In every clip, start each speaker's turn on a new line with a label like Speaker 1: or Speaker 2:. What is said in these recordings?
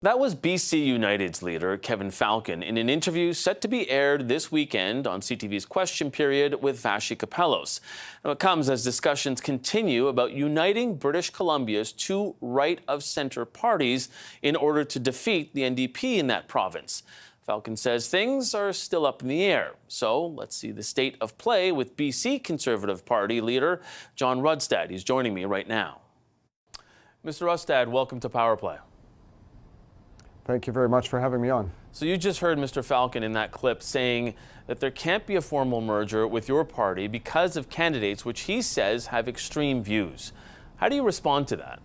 Speaker 1: That was BC United's leader, Kevin Falcon, in an interview set to be aired this weekend on CTV's Question Period with Vassy Kapelos. Now, it comes as discussions continue about uniting British Columbia's two right-of-centre parties in order to defeat the NDP in that province. Falcon says things are still up in the air. So let's see the state of play with BC Conservative Party leader John Rustad. He's joining me right now. Mr. Rustad, welcome to Power Play.
Speaker 2: Thank you very much for having me on.
Speaker 1: So you just heard Mr. Falcon in that clip saying that there can't be a formal merger with your party because of candidates which he says have extreme views. How do you respond to that?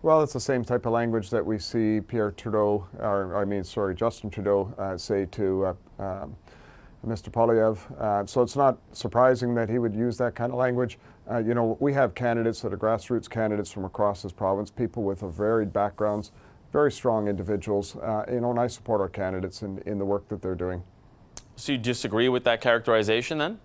Speaker 2: Well, it's the same type of language that we see Justin Trudeau say to Mr. Poilievre. So it's not surprising that he would use that kind of language. We have candidates that are grassroots candidates from across this province, people with varied backgrounds, very strong individuals, and I support our candidates in the work that they're doing.
Speaker 1: So you disagree with that characterization then?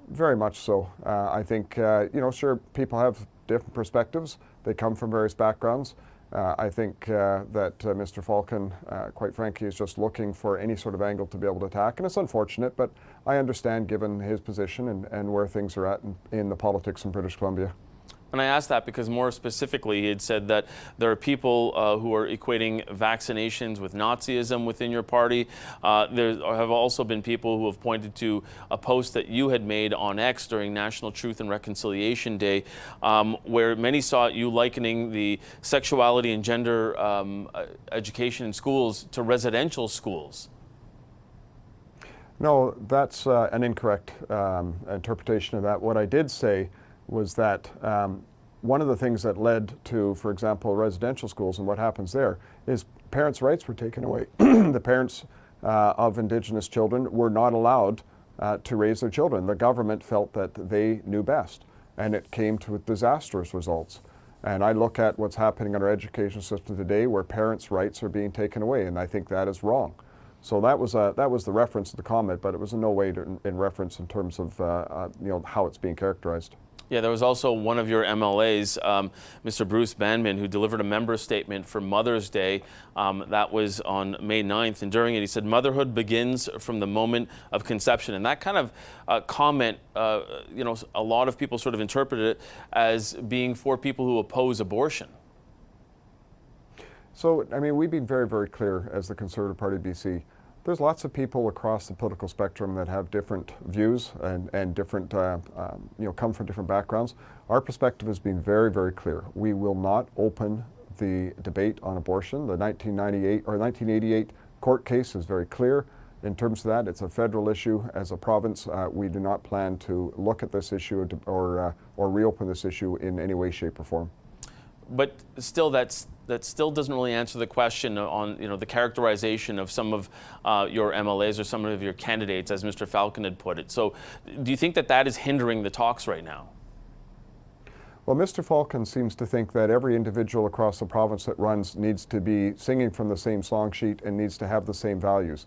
Speaker 2: Very much so. I think, sure, people have different perspectives. They come from various backgrounds. I think that Mr. Falcon, quite frankly, is just looking for any sort of angle to be able to attack. And it's unfortunate, but I understand given his position and where things are at in the politics in British Columbia.
Speaker 1: And I asked that because more specifically, he had said that there are people who are equating vaccinations with Nazism within your party. There have also been people who have pointed to a post that you had made on X during National Truth and Reconciliation Day, where many saw you likening the sexuality and gender education in schools to residential schools.
Speaker 2: No, that's an incorrect interpretation of that. What I did say was that one of the things that led to, for example, residential schools and what happens there is parents' rights were taken away. The parents of Indigenous children were not allowed to raise their children. The government felt that they knew best, and it came to disastrous results. And I look at what's happening in our education system today where parents' rights are being taken away, and I think that is wrong. So that was the reference to the comment, but it was in no way in reference in terms of how it's being characterized.
Speaker 1: Yeah, there was also one of your MLAs, Mr. Bruce Banman, who delivered a member statement for Mother's Day. That was on May 9th, and during it he said, "Motherhood begins from the moment of conception." And that kind of comment, a lot of people sort of interpreted it as being for people who oppose abortion.
Speaker 2: So, we've been very, very clear as the Conservative Party of BC. There's lots of people across the political spectrum that have different views and different, come from different backgrounds. Our perspective has been very, very clear. We will not open the debate on abortion. The 1988 court case is very clear in terms of that. It's a federal issue. As a province, we do not plan to look at this issue or reopen this issue in any way, shape, or form.
Speaker 1: But still, that still doesn't really answer the question on the characterization of some of your MLAs or some of your candidates, as Mr. Falcon had put it. So, do you think that is hindering the talks right now?
Speaker 2: Well, Mr. Falcon seems to think that every individual across the province that runs needs to be singing from the same song sheet and needs to have the same values.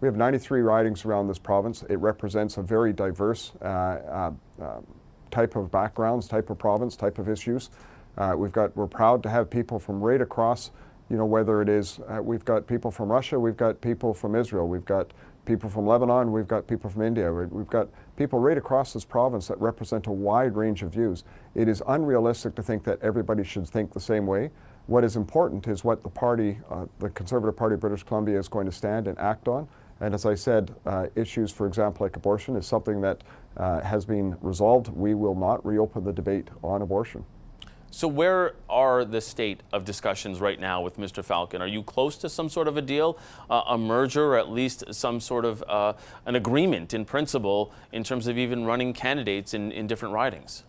Speaker 2: We have 93 ridings around this province. It represents a very diverse type of backgrounds, type of province, type of issues. We're proud to have people from right across, whether it is, we've got people from Russia, we've got people from Israel, we've got people from Lebanon, we've got people from India, we've got people right across this province that represent a wide range of views. It is unrealistic to think that everybody should think the same way. What is important is what the party, the Conservative Party of British Columbia, is going to stand and act on. And as I said, issues, for example, like abortion is something that has been resolved. We will not reopen the debate on abortion.
Speaker 1: So where are the state of discussions right now with Mr. Falcon? Are you close to some sort of a deal, a merger, or at least some sort of an agreement in principle in terms of even running candidates in different ridings?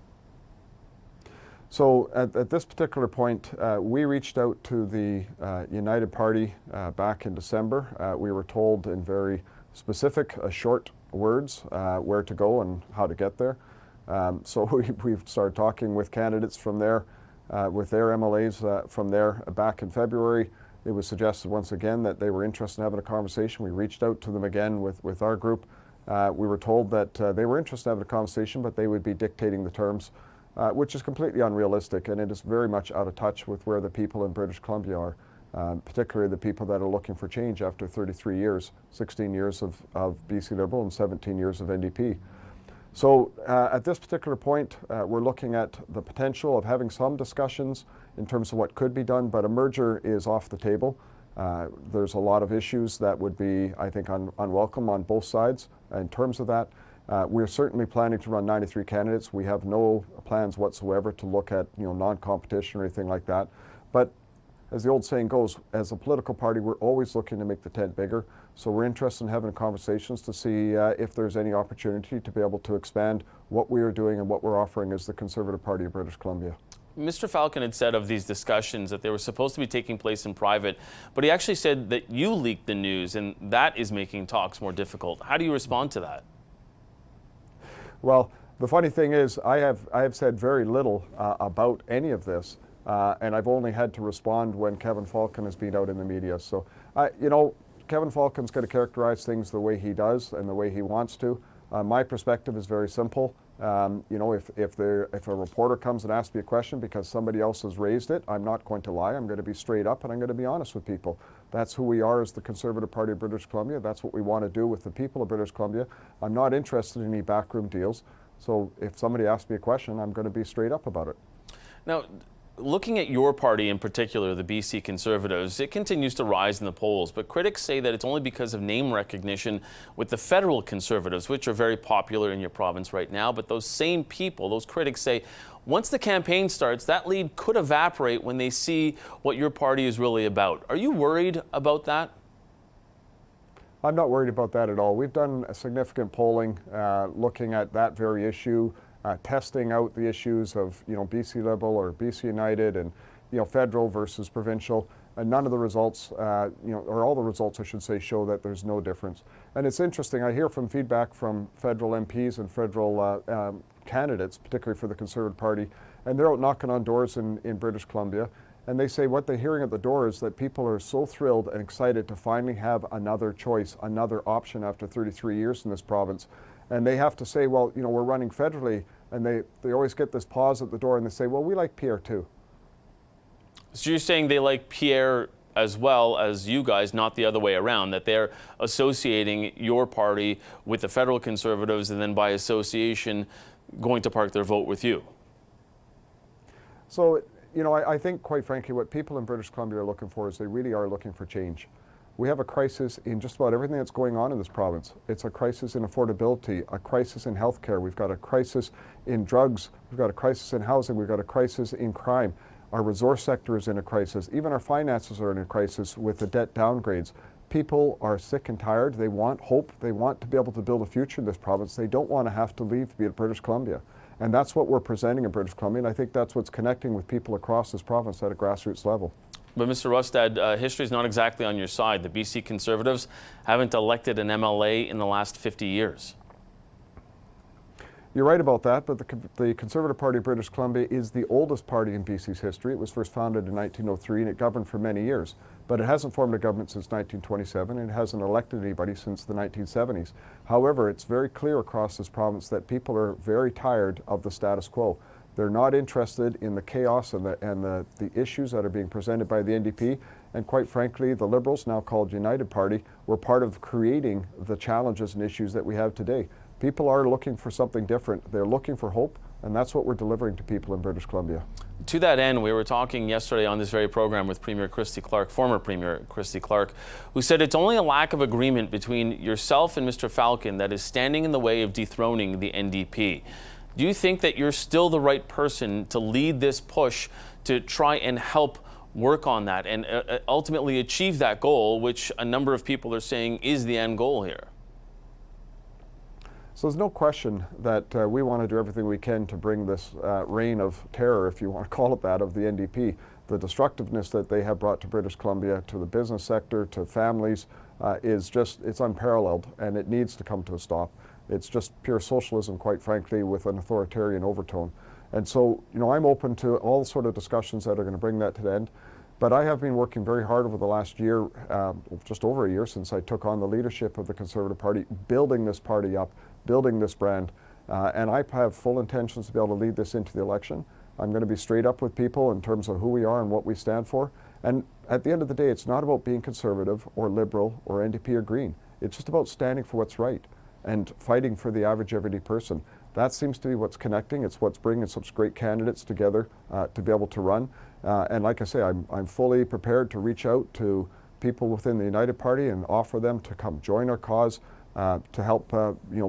Speaker 2: So at this particular point, we reached out to the United Party back in December. We were told in very specific, short words where to go and how to get there. So we've started talking with candidates from there, with their MLAs from there back in February. It was suggested once again that they were interested in having a conversation. We reached out to them again with our group. We were told that they were interested in having a conversation, but they would be dictating the terms. which is completely unrealistic, and it is very much out of touch with where the people in British Columbia are, particularly the people that are looking for change after 33 years, 16 years of BC Liberal and 17 years of NDP. So at this particular point, we're looking at the potential of having some discussions in terms of what could be done, but a merger is off the table. There's a lot of issues that would be, I think, unwelcome on both sides in terms of that. We're certainly planning to run 93 candidates. We have no plans whatsoever to look at non-competition or anything like that. But as the old saying goes, as a political party, we're always looking to make the tent bigger. So we're interested in having conversations to see if there's any opportunity to be able to expand what we are doing and what we're offering as the Conservative Party of British Columbia.
Speaker 1: Mr. Falcon had said of these discussions that they were supposed to be taking place in private, but he actually said that you leaked the news, and that is making talks more difficult. How do you respond to that?
Speaker 2: Well, the funny thing is, I have said very little about any of this. And I've only had to respond when Kevin Falcon has been out in the media. So, Kevin Falcon's going to characterize things the way he does and the way he wants to. My perspective is very simple. If a reporter comes and asks me a question because somebody else has raised it, I'm not going to lie. I'm going to be straight up and I'm going to be honest with people. That's who we are as the Conservative Party of British Columbia. That's what we want to do with the people of British Columbia. I'm not interested in any backroom deals. So if somebody asks me a question, I'm going to be straight up about it.
Speaker 1: Now, looking at your party in particular, the BC Conservatives, it continues to rise in the polls, but critics say that it's only because of name recognition with the federal Conservatives, which are very popular in your province right now. But those same people, those critics say, once the campaign starts, that lead could evaporate when they see what your party is really about. Are you worried about that?
Speaker 2: I'm not worried about that at all. We've done a significant polling looking at that very issue. Testing out the issues of BC Liberal or BC United and federal versus provincial, and none of the results, or all the results I should say, show that there's no difference. And it's interesting, I hear from feedback from federal MPs and federal candidates, particularly for the Conservative Party, and they're out knocking on doors in British Columbia, and they say what they're hearing at the door is that people are so thrilled and excited to finally have another choice, another option after 33 years in this province. And they have to say, well, we're running federally, and they always get this pause at the door and they say, well, we like Pierre too.
Speaker 1: So you're saying they like Pierre as well as you guys, not the other way around, that they're associating your party with the federal Conservatives and then by association going to park their vote with you?
Speaker 2: So, I think quite frankly what people in British Columbia are looking for is they really are looking for change. We have a crisis in just about everything that's going on in this province. It's a crisis in affordability, a crisis in healthcare. We've got a crisis in drugs. We've got a crisis in housing. We've got a crisis in crime. Our resource sector is in a crisis. Even our finances are in a crisis with the debt downgrades. People are sick and tired. They want hope. They want to be able to build a future in this province. They don't want to have to leave to be at British Columbia. And that's what we're presenting in British Columbia. And I think that's what's connecting with people across this province at a grassroots level.
Speaker 1: But Mr. Rustad, history is not exactly on your side. The BC Conservatives haven't elected an MLA in the last 50 years.
Speaker 2: You're right about that, but the Conservative Party of British Columbia is the oldest party in BC's history. It was first founded in 1903 and it governed for many years. But it hasn't formed a government since 1927 and it hasn't elected anybody since the 1970s. However, it's very clear across this province that people are very tired of the status quo. They're not interested in the chaos and the issues that are being presented by the NDP. And quite frankly, the Liberals, now called United Party, were part of creating the challenges and issues that we have today. People are looking for something different. They're looking for hope, and that's what we're delivering to people in British Columbia.
Speaker 1: To that end, we were talking yesterday on this very program with Premier Christy Clark, former Premier Christy Clark, who said it's only a lack of agreement between yourself and Mr. Falcon that is standing in the way of dethroning the NDP. Do you think that you're still the right person to lead this push to try and help work on that and ultimately achieve that goal, which a number of people are saying is the end goal here?
Speaker 2: So there's no question that we want to do everything we can to bring this reign of terror, if you want to call it that, of the NDP. The destructiveness that they have brought to British Columbia, to the business sector, to families, it's unparalleled, and it needs to come to a stop. It's just pure socialism, quite frankly, with an authoritarian overtone. And so, I'm open to all sort of discussions that are going to bring that to the end. But I have been working very hard over the last year, just over a year since I took on the leadership of the Conservative Party, building this party up, building this brand. And I have full intentions to be able to lead this into the election. I'm going to be straight up with people in terms of who we are and what we stand for. And at the end of the day, it's not about being conservative or liberal or NDP or Green. It's just about standing for what's right and fighting for the average everyday person. That seems to be what's connecting. It's what's bringing such great candidates together to be able to run. And like I say, I'm fully prepared to reach out to people within the United Party and offer them to come join our cause to help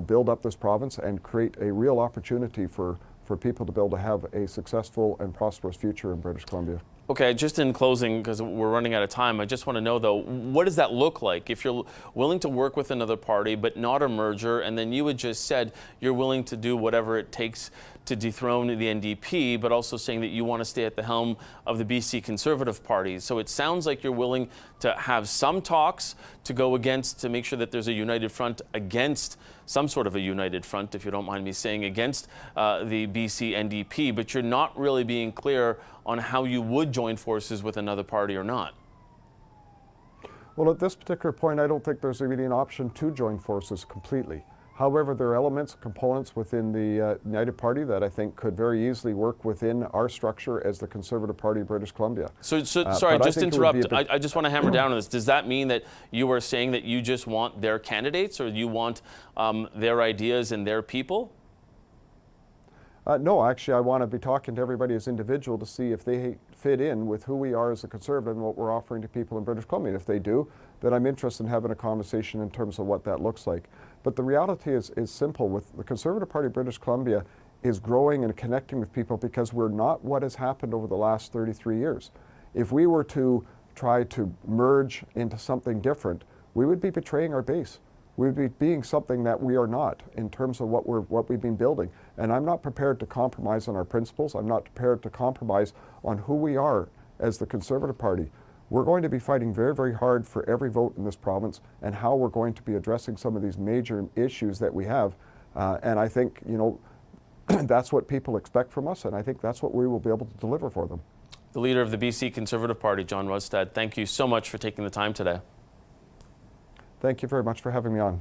Speaker 2: build up this province and create a real opportunity for people to be able to have a successful and prosperous future in British Columbia.
Speaker 1: Okay, just in closing, because we're running out of time, I just want to know, though, what does that look like? If you're willing to work with another party, but not a merger, and then you had just said you're willing to do whatever it takes to dethrone the NDP, but also saying that you want to stay at the helm of the BC Conservative Party. So it sounds like you're willing to have some talks to go against, to make sure that there's a united front against, some sort of a united front, if you don't mind me saying, against the BC NDP, but you're not really being clear on how you would join forces with another party or not.
Speaker 2: Well, at this particular point, I don't think there's really an option to join forces completely. However, there are elements, components within the United Party that I think could very easily work within our structure as the Conservative Party of British Columbia.
Speaker 1: Sorry, just to interrupt. I just want to hammer down on this. Does that mean that you are saying that you just want their candidates, or you want their ideas and their people?
Speaker 2: No, actually, I want to be talking to everybody as individual to see if they fit in with who we are as a Conservative and what we're offering to people in British Columbia. And if they do, then I'm interested in having a conversation in terms of what that looks like. But the reality is simple. With the Conservative Party of British Columbia is growing and connecting with people because we're not what has happened over the last 33 years. If we were to try to merge into something different, we would be betraying our base. We would be being something that we are not in terms of what we've been building. And I'm not prepared to compromise on our principles. I'm not prepared to compromise on who we are as the Conservative Party. We're going to be fighting very, very hard for every vote in this province and how we're going to be addressing some of these major issues that we have. And I think, that's what people expect from us, and I think that's what we will be able to deliver for them.
Speaker 1: The leader of the BC Conservative Party, John Rustad, thank you so much for taking the time today.
Speaker 2: Thank you very much for having me on.